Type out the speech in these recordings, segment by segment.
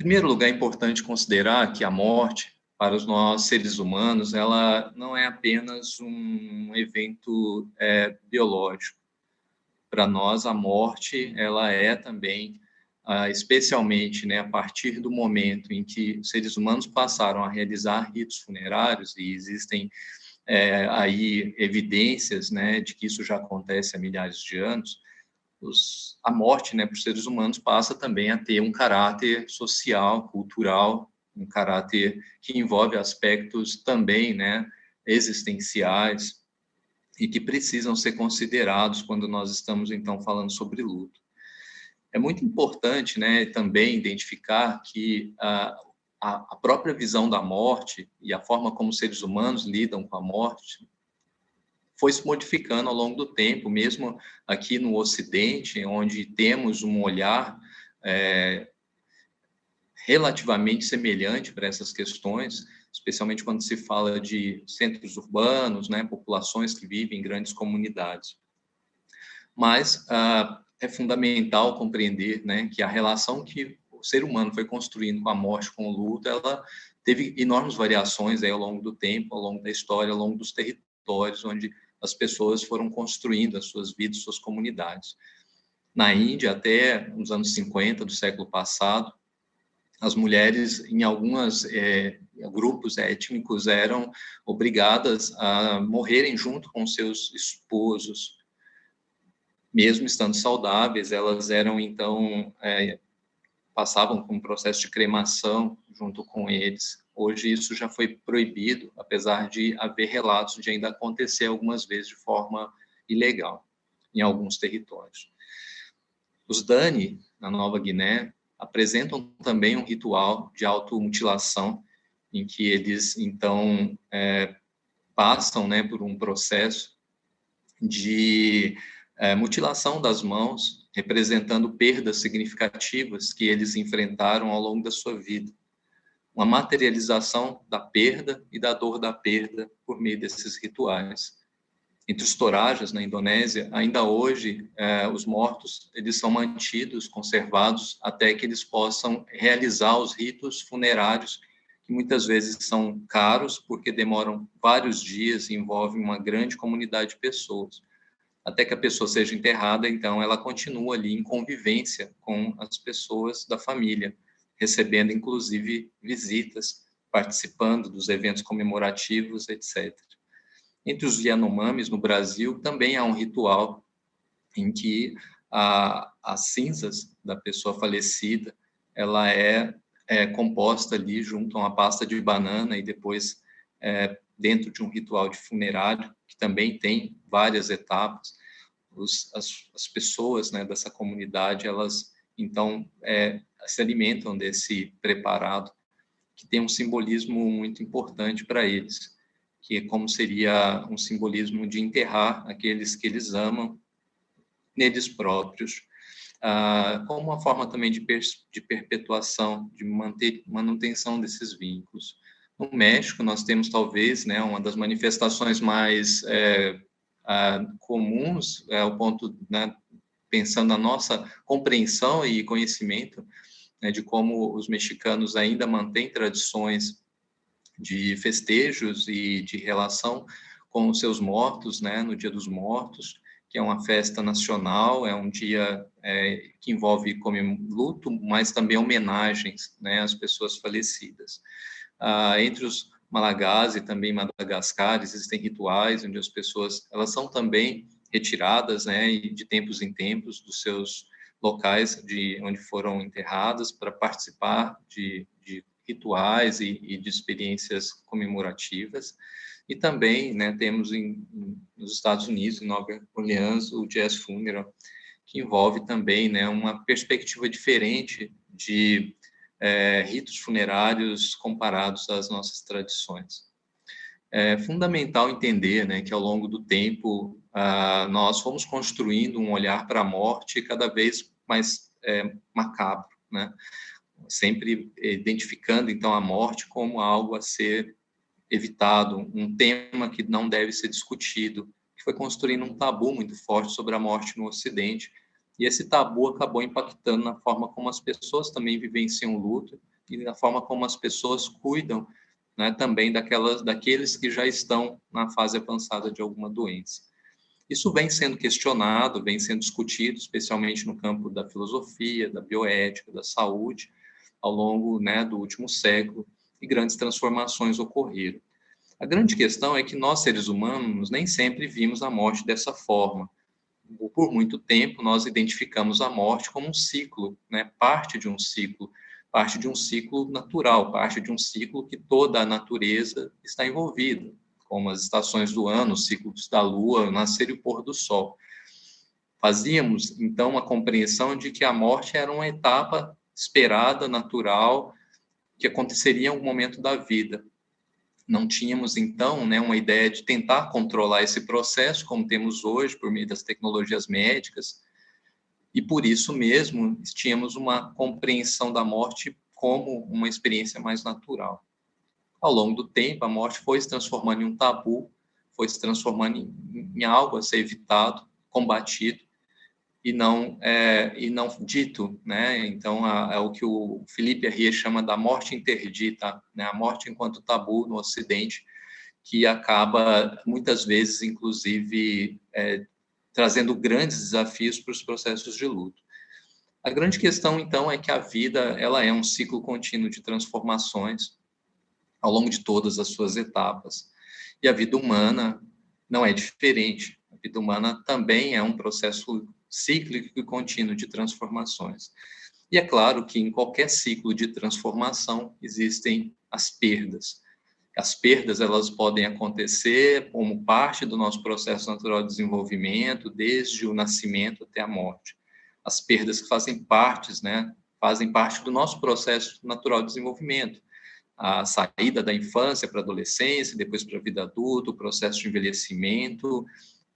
Em primeiro lugar, é importante considerar que a morte, para os nós seres humanos, ela não é apenas um evento biológico. Para nós, a morte, ela é também, especialmente, né, a partir do momento em que os seres humanos passaram a realizar ritos funerários, e existem aí evidências, né, de que isso já acontece há milhares de anos. A morte, né, para os seres humanos passa também a ter um caráter social, cultural, um caráter que envolve aspectos também, né, existenciais e que precisam ser considerados quando nós estamos então falando sobre luto. É muito importante, né, também identificar que a própria visão da morte e a forma como os seres humanos lidam com a morte foi se modificando ao longo do tempo, mesmo aqui no Ocidente, onde temos um olhar relativamente semelhante para essas questões, especialmente quando se fala de centros urbanos, né, populações que vivem em grandes comunidades. Mas é fundamental compreender, né, que a relação que o ser humano foi construindo com a morte, com o luto, ela teve enormes variações aí ao longo do tempo, ao longo da história, ao longo dos territórios onde as pessoas foram construindo as suas vidas, suas comunidades. Na Índia, até os anos 50 do século passado, as mulheres, em alguns grupos étnicos, eram obrigadas a morrerem junto com seus esposos. Mesmo estando saudáveis, elas eram, então, passavam por um processo de cremação junto com eles. Hoje isso já foi proibido, apesar de haver relatos de ainda acontecer algumas vezes de forma ilegal em alguns territórios. Os Dani, na Nova Guiné, apresentam também um ritual de automutilação, em que eles, então, passam, né, por um processo de mutilação das mãos, representando perdas significativas que eles enfrentaram ao longo da sua vida. Uma materialização da perda e da dor da perda por meio desses rituais. Entre os Torajas, na Indonésia, ainda hoje, os mortos eles são mantidos, conservados, até que eles possam realizar os ritos funerários, que muitas vezes são caros, porque demoram vários dias e envolvem uma grande comunidade de pessoas. Até que a pessoa seja enterrada, então ela continua ali em convivência com as pessoas da família, recebendo inclusive visitas, participando dos eventos comemorativos, etc. Entre os Yanomamis, no Brasil, também há um ritual em que as cinzas da pessoa falecida, ela é composta ali junto a uma pasta de banana e depois dentro de um ritual de funerário, que também tem várias etapas. As pessoas, né, dessa comunidade, elas, então, se alimentam desse preparado, que tem um simbolismo muito importante para eles, que é como seria um simbolismo de enterrar aqueles que eles amam neles próprios, como uma forma também de perpetuação, de manutenção desses vínculos. No México, nós temos talvez, né, uma das manifestações mais comuns, ao ponto, né, pensando na nossa compreensão e conhecimento, né, de como os mexicanos ainda mantêm tradições de festejos e de relação com os seus mortos, né, no Dia dos Mortos, que é uma festa nacional, é um dia que envolve luto, mas também homenagens, né, às pessoas falecidas. Entre os Malagás e também Madagascar, existem rituais onde as pessoas, elas são também retiradas, né, de tempos em tempos dos seus locais de onde foram enterradas para participar de rituais e de experiências comemorativas. E também, né, temos nos Estados Unidos, em Nova Orleans, o Jazz Funeral, que envolve também, né, uma perspectiva diferente de ritos funerários comparados às nossas tradições. É fundamental entender, né, que ao longo do tempo nós fomos construindo um olhar para a morte cada vez mais macabro, né? Sempre identificando então a morte como algo a ser evitado, um tema que não deve ser discutido, que foi construindo um tabu muito forte sobre a morte no Ocidente. E esse tabu acabou impactando na forma como as pessoas também vivenciam o luto, e da forma como as pessoas cuidam, né, também daqueles que já estão na fase avançada de alguma doença. Isso vem sendo questionado, vem sendo discutido, especialmente no campo da filosofia, da bioética, da saúde, ao longo, né, do último século, e grandes transformações ocorreram. A grande questão é que nós, seres humanos, nem sempre vimos a morte dessa forma. Por muito tempo, nós identificamos a morte como um ciclo, né, parte de um ciclo natural, parte de um ciclo que toda a natureza está envolvida, como as estações do ano, os ciclos da lua, o nascer e o pôr do sol. Fazíamos, então, uma compreensão de que a morte era uma etapa esperada, natural, que aconteceria em algum momento da vida. Não tínhamos, então, né, uma ideia de tentar controlar esse processo, como temos hoje, por meio das tecnologias médicas, e por isso mesmo tínhamos uma compreensão da morte como uma experiência mais natural. Ao longo do tempo, a morte foi se transformando em um tabu, foi se transformando em algo a ser evitado, combatido, e não dito, né? Então, é o que o Philippe Herrier chama da morte interdita, né? A morte enquanto tabu no Ocidente, que acaba, muitas vezes, inclusive, trazendo grandes desafios para os processos de luto. A grande questão, então, é que a vida ela é um ciclo contínuo de transformações ao longo de todas as suas etapas. E a vida humana não é diferente. A vida humana também é um processo cíclico e contínuo de transformações. E é claro que em qualquer ciclo de transformação existem as perdas. As perdas elas podem acontecer como parte do nosso processo natural de desenvolvimento, desde o nascimento até a morte. As perdas que fazem parte, né, fazem parte do nosso processo natural de desenvolvimento. A saída da infância para a adolescência, depois para a vida adulta, o processo de envelhecimento,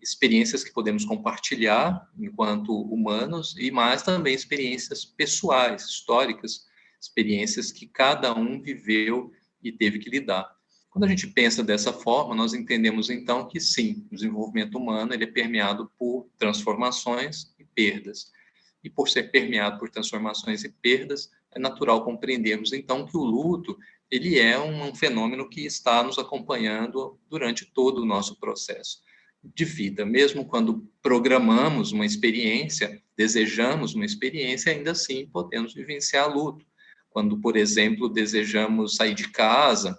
experiências que podemos compartilhar enquanto humanos, e mais também experiências pessoais, históricas, experiências que cada um viveu e teve que lidar. Quando a gente pensa dessa forma, nós entendemos então que sim, o desenvolvimento humano ele é permeado por transformações e perdas. E por ser permeado por transformações e perdas, é natural compreendermos então que o luto ele é um fenômeno que está nos acompanhando durante todo o nosso processo de vida. Mesmo quando programamos uma experiência, desejamos uma experiência, ainda assim podemos vivenciar luto. Quando, por exemplo, desejamos sair de casa,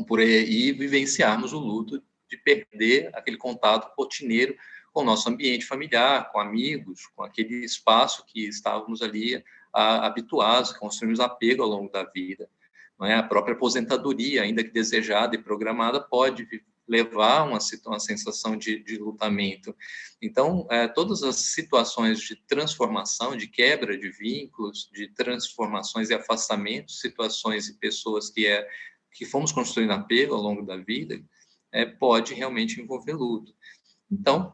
por aí vivenciarmos o luto de perder aquele contato rotineiro com o nosso ambiente familiar, com amigos, com aquele espaço que estávamos ali habituados, construímos apego ao longo da vida. Não é? A própria aposentadoria, ainda que desejada e programada, pode levar a uma sensação de lutamento. Então, todas as situações de transformação, de quebra de vínculos, de transformações e afastamentos, situações e pessoas que fomos construindo apego ao longo da vida, pode realmente envolver luto. Então,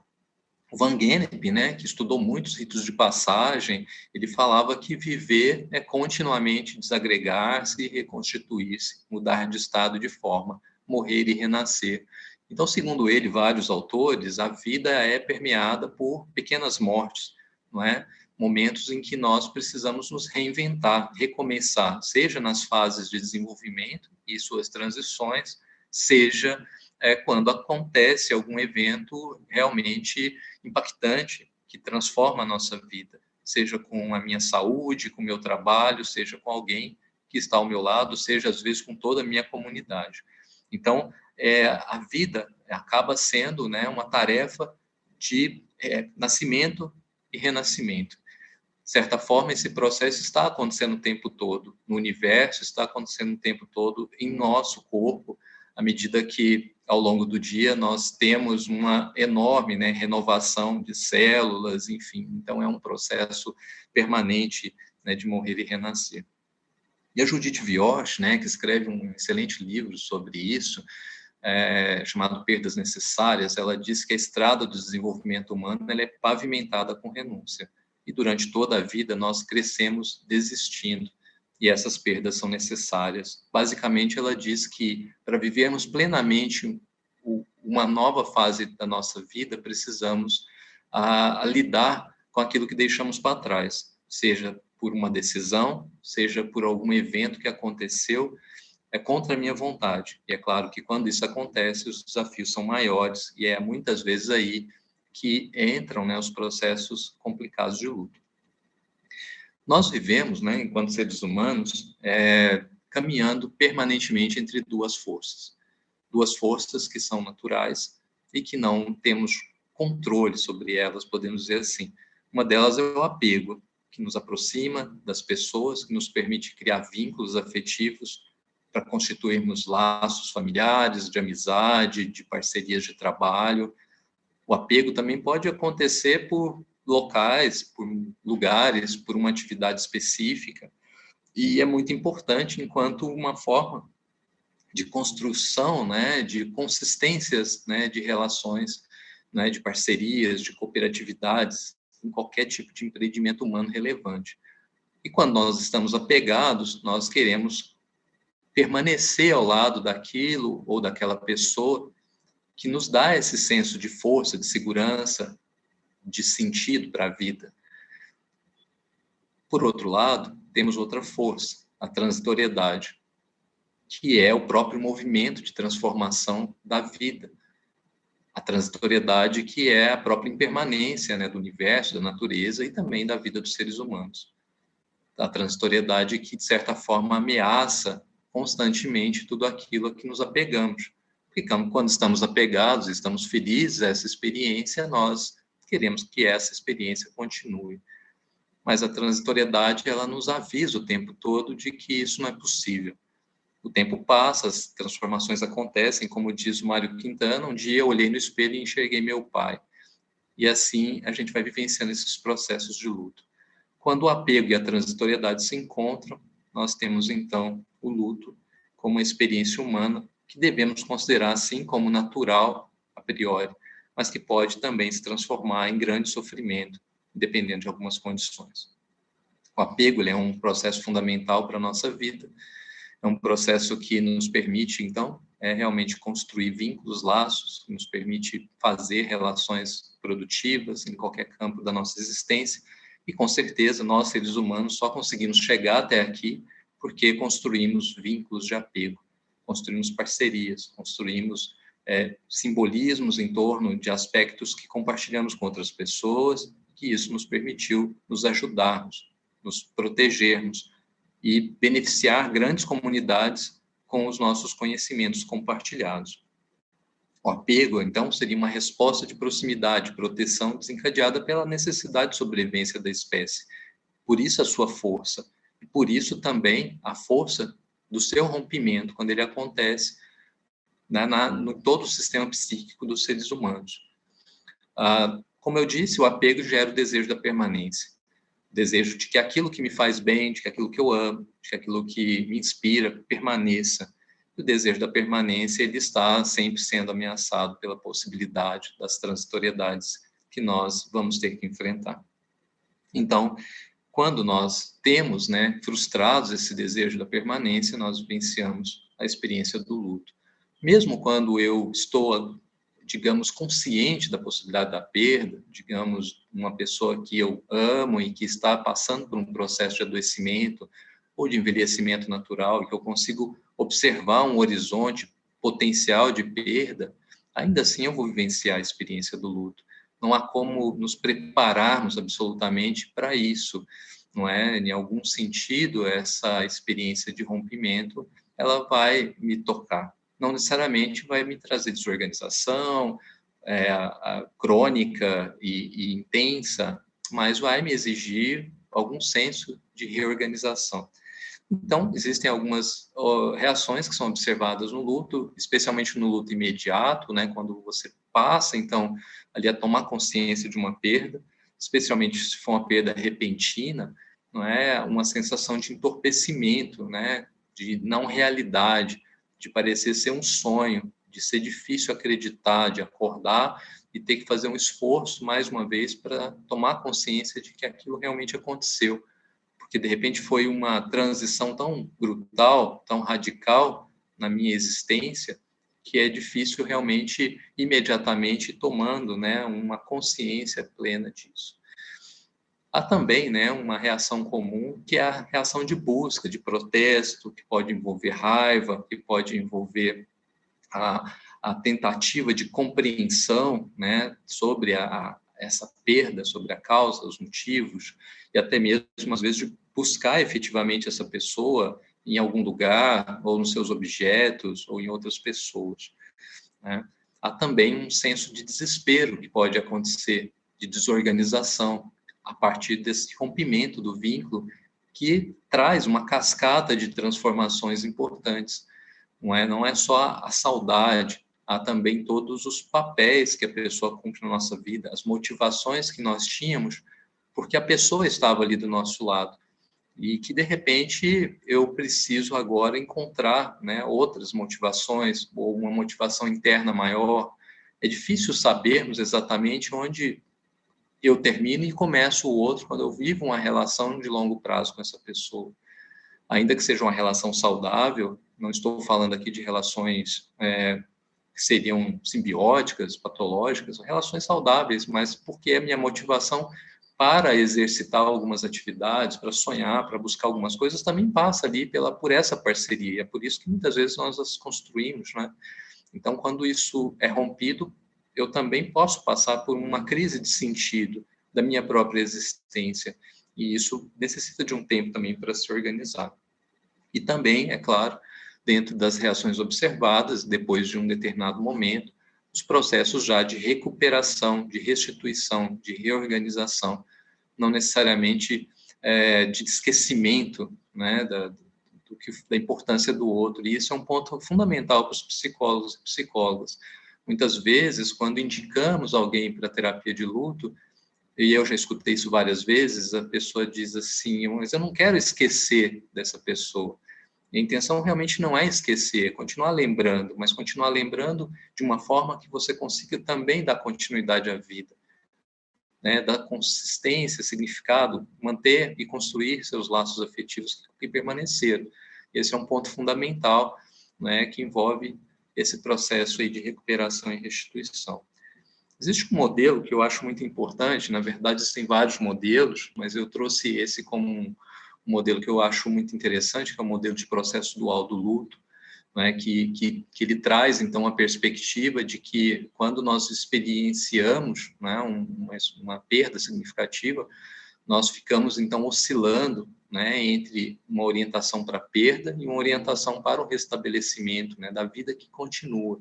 o Van Gennep, né, que estudou muitos ritos de passagem, ele falava que viver é continuamente desagregar-se e reconstituir-se, mudar de estado e de forma, morrer e renascer. Então, segundo ele, vários autores, a vida é permeada por pequenas mortes, não é? Momentos em que nós precisamos nos reinventar, recomeçar, seja nas fases de desenvolvimento e suas transições, seja quando acontece algum evento realmente impactante que transforma a nossa vida, seja com a minha saúde, com o meu trabalho, seja com alguém que está ao meu lado, seja às vezes com toda a minha comunidade. Então, a vida acaba sendo, né, uma tarefa de nascimento e renascimento. De certa forma, esse processo está acontecendo o tempo todo no universo, está acontecendo o tempo todo em nosso corpo, à medida que, ao longo do dia, nós temos uma enorme, né, renovação de células, enfim. Então, é um processo permanente, né, de morrer e renascer. E a Judith Vioche, né, que escreve um excelente livro sobre isso, chamado Perdas Necessárias, ela diz que a estrada do desenvolvimento humano ela é pavimentada com renúncia. E durante toda a vida nós crescemos desistindo. E essas perdas são necessárias. Basicamente, ela diz que para vivermos plenamente uma nova fase da nossa vida, precisamos lidar com aquilo que deixamos para trás, seja por uma decisão, seja por algum evento que aconteceu, é contra a minha vontade. E é claro que quando isso acontece, os desafios são maiores, e é muitas vezes aí que entram, né, os processos complicados de luto. Nós vivemos, né, enquanto seres humanos, caminhando permanentemente entre duas forças que são naturais e que não temos controle sobre elas, podemos dizer assim. Uma delas é o apego, que nos aproxima das pessoas, que nos permite criar vínculos afetivos para constituirmos laços familiares, de amizade, de parcerias de trabalho. O apego também pode acontecer por locais, por lugares, por uma atividade específica, e é muito importante enquanto uma forma de construção, né, de consistências, né, de relações, né, de parcerias, de cooperatividades, em qualquer tipo de empreendimento humano relevante. E quando nós estamos apegados, nós queremos permanecer ao lado daquilo ou daquela pessoa que nos dá esse senso de força, de segurança, de sentido para a vida. Por outro lado, temos outra força, a transitoriedade, que é o próprio movimento de transformação da vida. A transitoriedade que é a própria impermanência, né, do universo, da natureza e também da vida dos seres humanos. A transitoriedade que, de certa forma, ameaça constantemente tudo aquilo a que nos apegamos. Porque quando estamos apegados, estamos felizes a essa experiência, nós queremos que essa experiência continue. Mas a transitoriedade, ela nos avisa o tempo todo de que isso não é possível. O tempo passa, as transformações acontecem, como diz o Mário Quintana, um dia eu olhei no espelho e enxerguei meu pai. E assim a gente vai vivenciando esses processos de luto. Quando o apego e a transitoriedade se encontram, nós temos então o luto como uma experiência humana que devemos considerar assim como natural a priori, mas que pode também se transformar em grande sofrimento, dependendo de algumas condições. O apego ele é um processo fundamental para a nossa vida, é um processo que nos permite, então, realmente construir vínculos, laços, que nos permite fazer relações produtivas em qualquer campo da nossa existência, e com certeza nós, seres humanos, só conseguimos chegar até aqui porque construímos vínculos de apego, construímos parcerias, construímos simbolismos em torno de aspectos que compartilhamos com outras pessoas, que isso nos permitiu nos ajudarmos, nos protegermos e beneficiar grandes comunidades com os nossos conhecimentos compartilhados. O apego, então, seria uma resposta de proximidade, proteção desencadeada pela necessidade de sobrevivência da espécie. Por isso a sua força, e por isso também a força do seu rompimento, quando ele acontece no todo o sistema psíquico dos seres humanos. Como eu disse, o apego gera o desejo da permanência. Desejo de que aquilo que me faz bem, de que aquilo que eu amo, de que aquilo que me inspira permaneça. E o desejo da permanência ele está sempre sendo ameaçado pela possibilidade das transitoriedades que nós vamos ter que enfrentar. Então, quando nós temos, né, frustrados esse desejo da permanência, nós vivenciamos a experiência do luto. Mesmo quando eu estou, digamos, consciente da possibilidade da perda, digamos, uma pessoa que eu amo e que está passando por um processo de adoecimento ou de envelhecimento natural, e que eu consigo observar um horizonte potencial de perda, ainda assim eu vou vivenciar a experiência do luto. Não há como nos prepararmos absolutamente para isso, não é? Em algum sentido, essa experiência de rompimento, ela vai me tocar. Não necessariamente vai me trazer desorganização, a crônica e intensa, mas vai me exigir algum senso de reorganização. Então, existem algumas reações que são observadas no luto, especialmente no luto imediato, né, quando você passa, então, ali a tomar consciência de uma perda, especialmente se for uma perda repentina, não é uma sensação de entorpecimento, né, de não realidade, de parecer ser um sonho, de ser difícil acreditar, de acordar e ter que fazer um esforço, mais uma vez, para tomar consciência de que aquilo realmente aconteceu. Porque, de repente, foi uma transição tão brutal, tão radical na minha existência, que é difícil realmente, imediatamente, tomando, né, uma consciência plena disso. Há também, né, uma reação comum, que é a reação de busca, de protesto, que pode envolver raiva, que pode envolver a tentativa de compreensão, né, sobre essa perda, sobre a causa, os motivos, e até mesmo, às vezes, de buscar efetivamente essa pessoa em algum lugar, ou nos seus objetos, ou em outras pessoas, né? Há também um senso de desespero que pode acontecer, de desorganização, a partir desse rompimento do vínculo, que traz uma cascata de transformações importantes. Não é só a saudade, há também todos os papéis que a pessoa cumpre na nossa vida, as motivações que nós tínhamos, porque a pessoa estava ali do nosso lado. E que, de repente, eu preciso agora encontrar, né, outras motivações, ou uma motivação interna maior. É difícil sabermos exatamente onde eu termino e começo o outro quando eu vivo uma relação de longo prazo com essa pessoa. Ainda que seja uma relação saudável, não estou falando aqui de relações que seriam simbióticas, patológicas, relações saudáveis, mas porque a minha motivação para exercitar algumas atividades, para sonhar, para buscar algumas coisas, também passa ali por essa parceria. É por isso que muitas vezes nós as construímos, né? Então, quando isso é rompido, eu também posso passar por uma crise de sentido da minha própria existência. E isso necessita de um tempo também para se organizar. E também, é claro, dentro das reações observadas, depois de um determinado momento, os processos já de recuperação, de restituição, de reorganização, não necessariamente de esquecimento, né, da importância do outro. E isso é um ponto fundamental para os psicólogos e psicólogas. Muitas vezes, quando indicamos alguém para terapia de luto, e eu já escutei isso várias vezes, a pessoa diz assim, mas eu não quero esquecer dessa pessoa. E a intenção realmente não é esquecer, é continuar lembrando, mas continuar lembrando de uma forma que você consiga também dar continuidade à vida, né? Dar consistência, significado, manter e construir seus laços afetivos que permaneceram. Esse é um ponto fundamental, né, que envolve esse processo aí de recuperação e restituição. Existe um modelo que eu acho muito importante, na verdade, existem vários modelos, mas eu trouxe esse como um modelo que eu acho muito interessante, que é o modelo de processo dual do luto, né, que ele traz, então, a perspectiva de que, quando nós experienciamos, né, uma perda significativa, nós ficamos, então, oscilando, né, entre uma orientação para a perda e uma orientação para o restabelecimento, né, da vida que continua.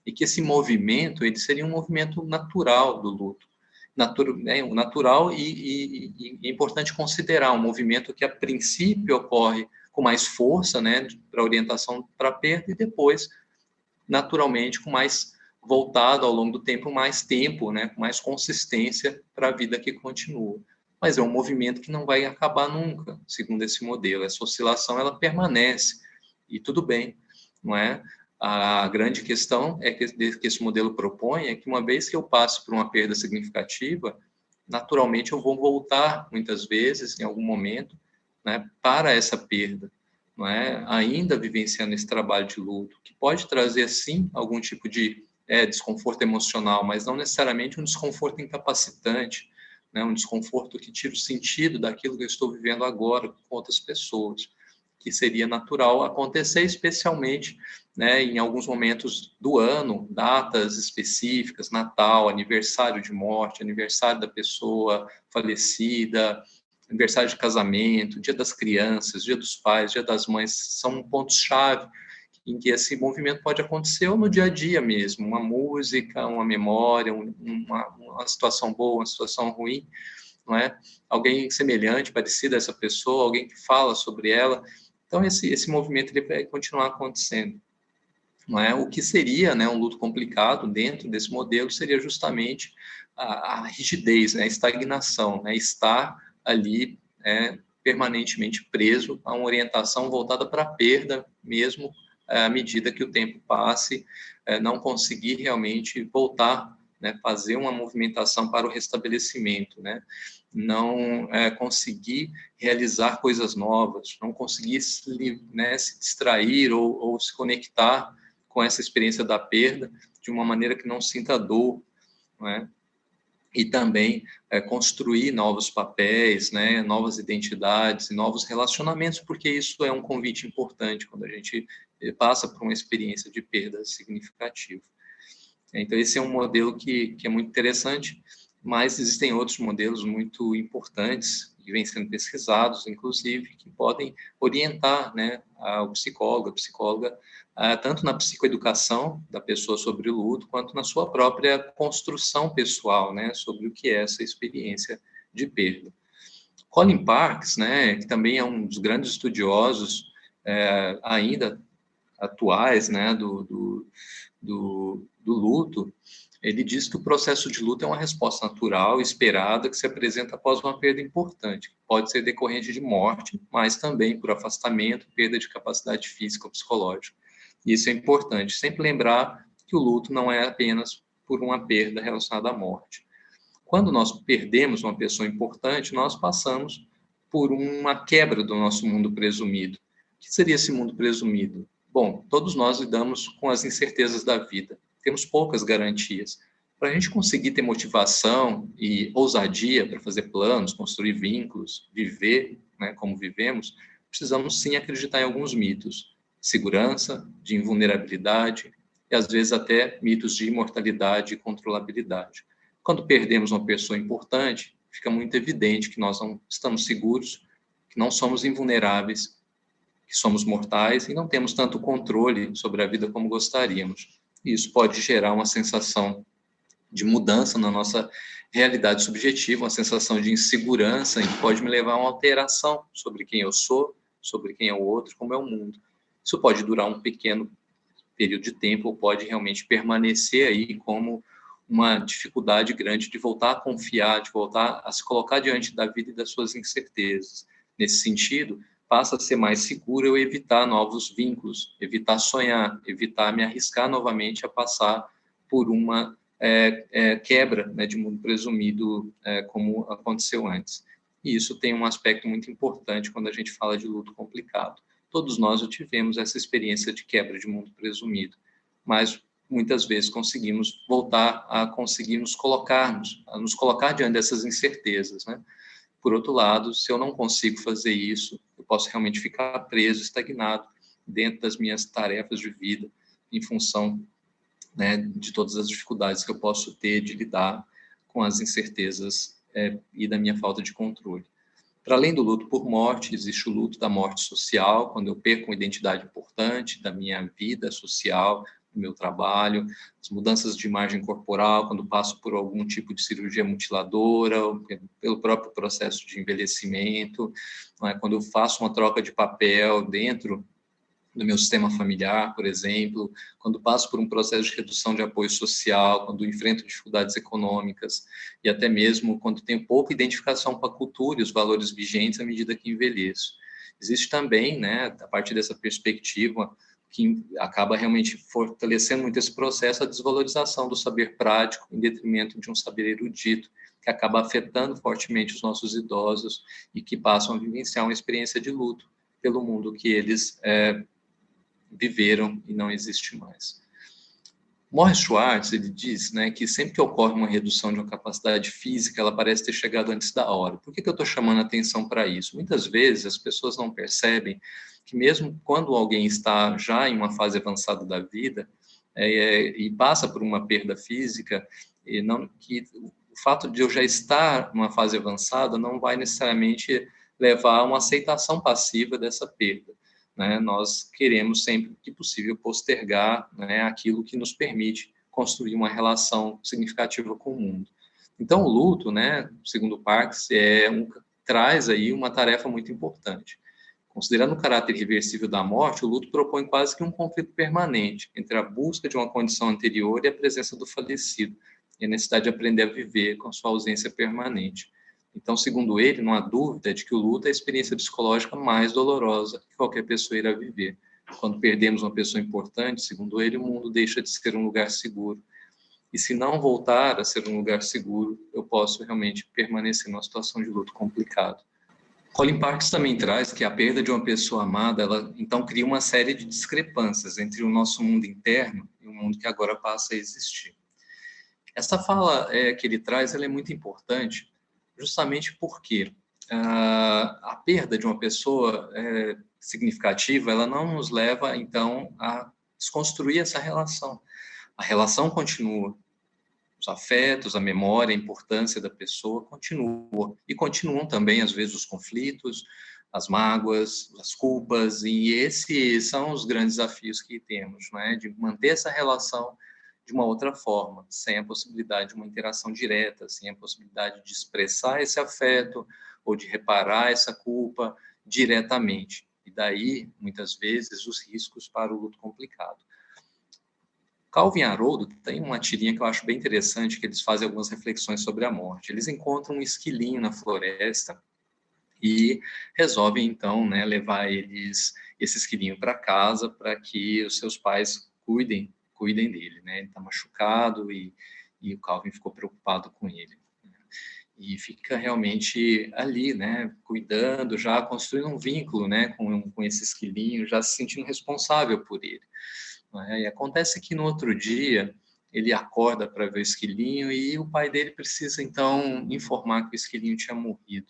E que esse movimento, ele seria um movimento natural do luto. Natural e é importante considerar um movimento que, a princípio, ocorre com mais força, né, para orientação para a perda, e depois, naturalmente, com mais voltado ao longo do tempo, mais tempo, né, com mais consistência para a vida que continua. Mas é um movimento que não vai acabar nunca, segundo esse modelo. Essa oscilação, ela permanece, e tudo bem, não é? A grande questão é que esse modelo propõe é que, uma vez que eu passe por uma perda significativa, naturalmente eu vou voltar, muitas vezes, em algum momento, né, para essa perda, não é? Ainda vivenciando esse trabalho de luto, que pode trazer, sim, algum tipo de desconforto emocional, mas não necessariamente um desconforto incapacitante, né? Um desconforto que tira o sentido daquilo que eu estou vivendo agora com outras pessoas, que seria natural acontecer, especialmente, né, em alguns momentos do ano, datas específicas, Natal, aniversário de morte, aniversário da pessoa falecida, aniversário de casamento, Dia das Crianças, Dia dos Pais, Dia das Mães, são pontos-chave em que esse movimento pode acontecer, ou no dia a dia mesmo, uma música, uma memória, uma situação boa, uma situação ruim, não é? Alguém semelhante, parecido a essa pessoa, alguém que fala sobre ela. Então, esse movimento ele vai continuar acontecendo. Não é? O que seria, né, um luto complicado dentro desse modelo seria justamente a rigidez, né, a estagnação, né, estar ali permanentemente preso a uma orientação voltada para a perda, mesmo à medida que o tempo passe, não conseguir realmente voltar, né, fazer uma movimentação para o restabelecimento, né, não conseguir realizar coisas novas, não conseguir se distrair ou se conectar com essa experiência da perda de uma maneira que não sinta dor, não é? e também construir novos papéis, né, novas identidades e novos relacionamentos, porque isso é um convite importante quando a gente passa por uma experiência de perda significativa. Então, esse é um modelo que é muito interessante, mas existem outros modelos muito importantes que vêm sendo pesquisados, inclusive, que podem orientar, né, o psicólogo, a psicóloga, tanto na psicoeducação da pessoa sobre o luto, quanto na sua própria construção pessoal, né, sobre o que é essa experiência de perda. Colin Parkes, né, que também é um dos grandes estudiosos ainda atuais, né, do luto, ele diz que o processo de luto é uma resposta natural, esperada, que se apresenta após uma perda importante. Pode ser decorrente de morte, mas também por afastamento, perda de capacidade física ou psicológica. Isso é importante. Sempre lembrar que o luto não é apenas por uma perda relacionada à morte. Quando nós perdemos uma pessoa importante, nós passamos por uma quebra do nosso mundo presumido. O que seria esse mundo presumido? Bom, todos nós lidamos com as incertezas da vida. Temos poucas garantias. Para a gente conseguir ter motivação e ousadia para fazer planos, construir vínculos, viver, né, como vivemos, precisamos sim acreditar em alguns mitos. Segurança, de invulnerabilidade e às vezes até mitos de imortalidade e controlabilidade. Quando perdemos uma pessoa importante, fica muito evidente que nós não estamos seguros, que não somos invulneráveis, que somos mortais e não temos tanto controle sobre a vida como gostaríamos. E isso pode gerar uma sensação de mudança na nossa realidade subjetiva, uma sensação de insegurança, e que pode me levar a uma alteração sobre quem eu sou, sobre quem é o outro, como é o mundo. Isso pode durar um pequeno período de tempo ou pode realmente permanecer aí como uma dificuldade grande de voltar a confiar, de voltar a se colocar diante da vida e das suas incertezas. Nesse sentido, passa a ser mais seguro eu evitar novos vínculos, evitar sonhar, evitar me arriscar novamente a passar por uma quebra, né, de mundo presumido, como aconteceu antes. E isso tem um aspecto muito importante quando a gente fala de luto complicado. Todos nós já tivemos essa experiência de quebra de mundo presumido, mas muitas vezes conseguimos voltar a conseguir nos colocar diante dessas incertezas, né? Por outro lado, se eu não consigo fazer isso, eu posso realmente ficar preso, estagnado dentro das minhas tarefas de vida, em função, né, de todas as dificuldades que eu posso ter de lidar com as incertezas e da minha falta de controle. Para além do luto por morte, existe o luto da morte social, quando eu perco uma identidade importante da minha vida social, do meu trabalho, as mudanças de imagem corporal, quando passo por algum tipo de cirurgia mutiladora, pelo próprio processo de envelhecimento, quando eu faço uma troca de papel dentro do meu sistema familiar, por exemplo, quando passo por um processo de redução de apoio social, quando enfrento dificuldades econômicas e até mesmo quando tenho pouca identificação com a cultura e os valores vigentes à medida que envelheço. Existe também, né, a partir dessa perspectiva, que acaba realmente fortalecendo muito esse processo, a desvalorização do saber prático em detrimento de um saber erudito, que acaba afetando fortemente os nossos idosos e que passam a vivenciar uma experiência de luto pelo mundo que eles viveram e não existe mais. Morris Schwartz, ele diz, né, que sempre que ocorre uma redução de uma capacidade física, ela parece ter chegado antes da hora. Por que eu estou chamando a atenção para isso? Muitas vezes as pessoas não percebem que mesmo quando alguém está já em uma fase avançada da vida e passa por uma perda física, que o fato de eu já estar numa fase avançada não vai necessariamente levar a uma aceitação passiva dessa perda. Né, nós queremos sempre que possível postergar, né, aquilo que nos permite construir uma relação significativa com o mundo. Então, o luto, né, segundo Parkes, traz aí uma tarefa muito importante. Considerando o caráter irreversível da morte, o luto propõe quase que um conflito permanente entre a busca de uma condição anterior e a presença do falecido, e a necessidade de aprender a viver com a sua ausência permanente. Então, segundo ele, não há dúvida de que o luto é a experiência psicológica mais dolorosa que qualquer pessoa irá viver. Quando perdemos uma pessoa importante, segundo ele, o mundo deixa de ser um lugar seguro. E se não voltar a ser um lugar seguro, eu posso realmente permanecer numa situação de luto complicado. Colin Parkes também traz que a perda de uma pessoa amada, ela então cria uma série de discrepâncias entre o nosso mundo interno e o mundo que agora passa a existir. Essa fala que ele traz, ela é muito importante, justamente porque a perda de uma pessoa significativa, ela não nos leva, então, a desconstruir essa relação. A relação continua, os afetos, a memória, a importância da pessoa continua. E continuam também, às vezes, os conflitos, as mágoas, as culpas, e esses são os grandes desafios que temos, né? De manter essa relação de uma outra forma, sem a possibilidade de uma interação direta, sem a possibilidade de expressar esse afeto ou de reparar essa culpa diretamente. E daí, muitas vezes, os riscos para o luto complicado. Calvin e Haroldo tem uma tirinha que eu acho bem interessante, que eles fazem algumas reflexões sobre a morte. Eles encontram um esquilinho na floresta e resolvem, então, né, levar esse esquilinho para casa para que os seus pais cuidem dele, né? Ele está machucado e o Calvin ficou preocupado com ele. E fica realmente ali, né, cuidando, já construindo um vínculo, né, com esse esquilinho, já se sentindo responsável por ele. E acontece que no outro dia ele acorda para ver o esquilinho e o pai dele precisa então informar que o esquilinho tinha morrido.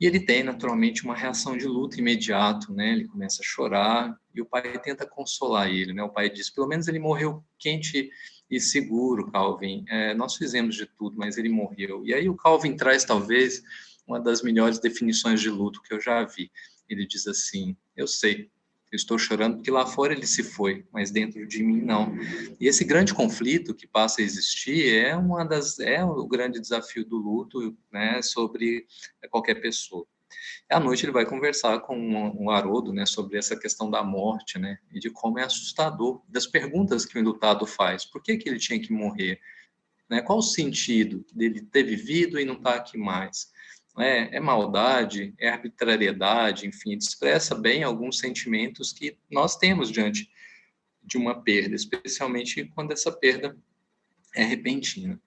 E ele tem naturalmente uma reação de luto imediato, né? Ele começa a chorar e o pai tenta consolar ele, né? O pai diz: pelo menos ele morreu quente e seguro, Calvin. Nós fizemos de tudo, mas ele morreu. E aí o Calvin traz talvez uma das melhores definições de luto que eu já vi. Ele diz assim: eu sei, eu estou chorando porque lá fora ele se foi, mas dentro de mim não. E esse grande conflito que passa a existir é o grande desafio do luto, né, sobre qualquer pessoa. À noite ele vai conversar com o Haroldo, né, sobre essa questão da morte, né, e de como é assustador, das perguntas que o enlutado faz. Por que ele tinha que morrer? Né? Qual o sentido dele ter vivido e não estar aqui mais? É maldade, é arbitrariedade, enfim, ele expressa bem alguns sentimentos que nós temos diante de uma perda, especialmente quando essa perda é repentina.